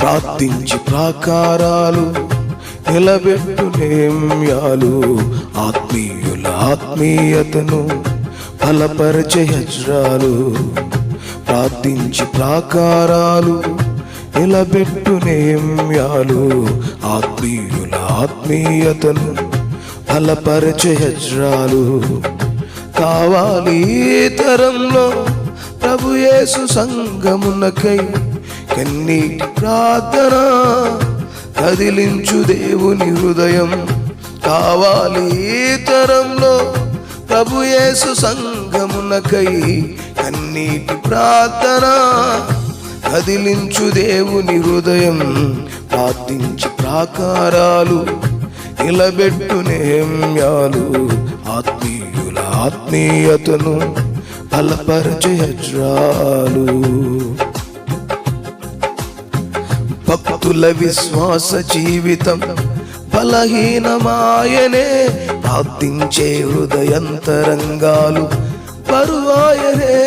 ప్రార్థించి ప్రాకారాలు నిలబెట్టు నేమ్యాలు ఆత్మీయుల ఆత్మీయతను బలపరచే వజ్రాలు. ప్రార్థించి ప్రాకారాలు నిలబెట్టు నేమ్యాలు ఆత్మీయుల ఆత్మీయతను బలపరచే వజ్రాలు. కావాలి ఈ తరంలో ప్రభు యేసు సంగమునకై కన్నీటి ప్రార్థన కదిలించు దేవుని హృదయం. కావాలి ఈ తరంలో ప్రభు యేసు సంగమునకై కన్నీటి ప్రార్థన కదిలించు దేవుని హృదయం. ప్రార్థించి ప్రాకారాలు నిలబెట్టు నేమ్యాలు ఆత్మీయుల ఆత్మీయతను బలపరచే వజ్రాలు. భక్తుల విశ్వాస జీవితం బలహీనమాయనే ప్రార్థించే హృదయంతరంగాలు బరువాయనే.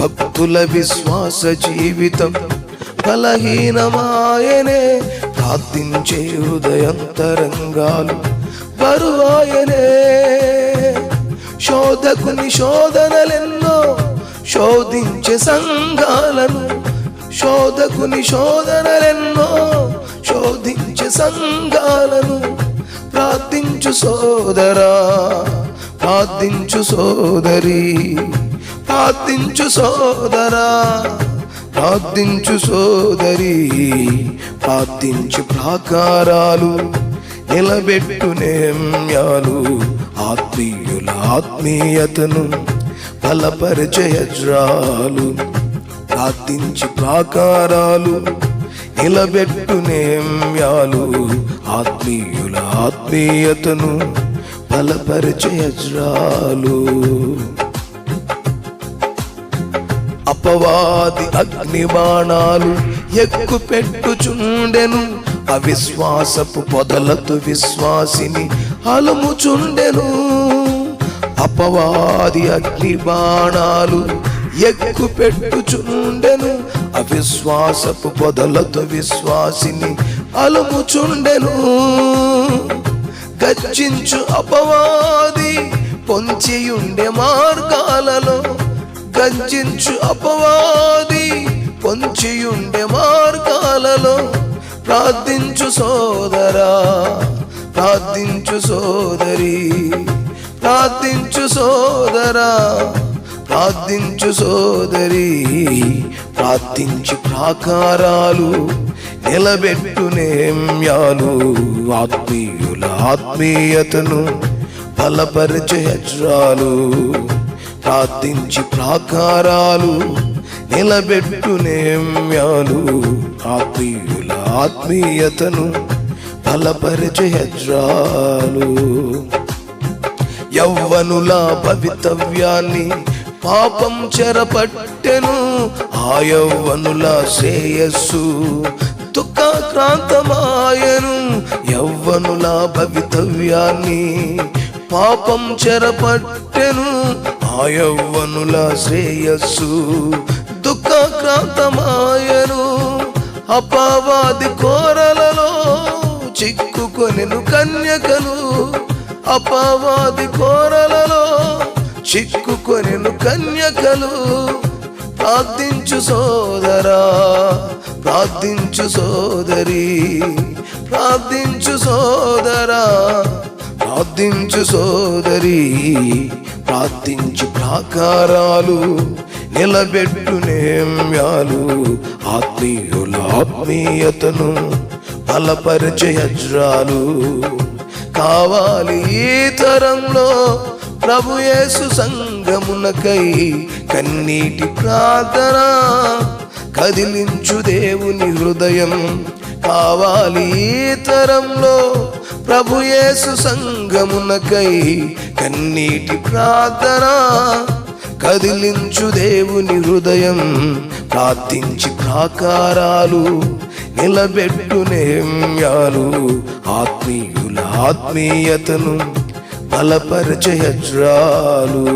భక్తుల విశ్వాస జీవితం బలహీనమాయనే ప్రార్థించే హృదయంతరంగాలు బరువాయనే. శోధకుని శోధనలెన్నో శోధించే సంఘాలను, శోధకుని శోధనలెన్నో శోధించే సంఘాలను ప్రార్థించు సోదరా, ప్రార్థించు సోదరి, ప్రార్థించు సోదరా, ప్రార్థించు సోదరి. ప్రార్థించు ప్రాకారాలు నిలబెట్టు నేమ్యాలు ఆత్మీయుల ఆత్మీయతను బలపరచే వజ్రాలు. ప్రార్థించి ప్రాకారాలు నిలబెట్టు నేమ్యాలు ఆత్మీయుల ఆత్మీయతను బలపరచే వజ్రాలు. అపవాది అగ్ని బాణాలు ఎక్కుపెట్టుచుండెను, అవిశ్వాసపు పొదలతో విశ్వాసిని అలుముచుండెను. అపవాది అగ్ని బాణాలు ఎక్కుపెట్టుచుండెను, అవిశ్వాసపు పొదలతో విశ్వాసిని అలుముచుండెను. గర్జించు అపవాది పొంచియుండే మార్గాలలో, గర్జించు అపవాది పొంచియుండే మార్గాలలో ప్రార్థించు సోదరా, ప్రార్థించు సోదరి, ప్రార్థించు సోదరా, ప్రార్థించు సోదరి. ప్రార్థించి ప్రాకారాలు నిలబెట్టు నేమ్యాలు ఆత్మీయుల ఆత్మీయతను బలపరచే వజ్రాలు. ప్రార్థించి ప్రాకారాలు నిలబెట్టు నేమ్యాలు ఆత్మీయుల ఆత్మీయతను బలపరచే వజ్రాలు. యవ్వనుల భవితవ్యాన్ని పాపం చెరపట్టెను, ఆ యవ్వనుల శ్రేయస్సు దుఃఖాక్రాంతమాయను. యవ్వనుల భవితవ్యాన్ని పాపం చెరపట్టెను, ఆ యవ్వనుల శ్రేయస్సు దుఃఖాక్రాంతమాయను. అపవాది కోరలలో చిక్కుకొనెను కన్యకలు, అపవాది కోరలలో చిక్కుకొనెను కన్యకలు. ప్రార్థించు సోదరా, ప్రార్థించు సోదరి, ప్రార్థించు సోదరా, ప్రార్థించు సోదరి. ప్రార్థించు ప్రాకారాలు నిలబెట్టు నేమ్యాలు ఆత్మీయుల ఆత్మీయతను బలపరచే వజ్రాలు. కావాలి ఈ తరంలో ప్రభు యేసు సంగమునకై కన్నీటి ప్రార్థన కదిలించు దేవుని హృదయం. కావాలి ఈ తరంలో ప్రభు యేసు సంగమునకై కన్నీటి ప్రార్థన కదిలించు దేవుని హృదయం. ప్రార్థించి ప్రాకారాలు నిలబెట్టు నేమ్యాలు ఆత్మీయుల ఆత్మీయతను బలపరచే వజ్రాలు.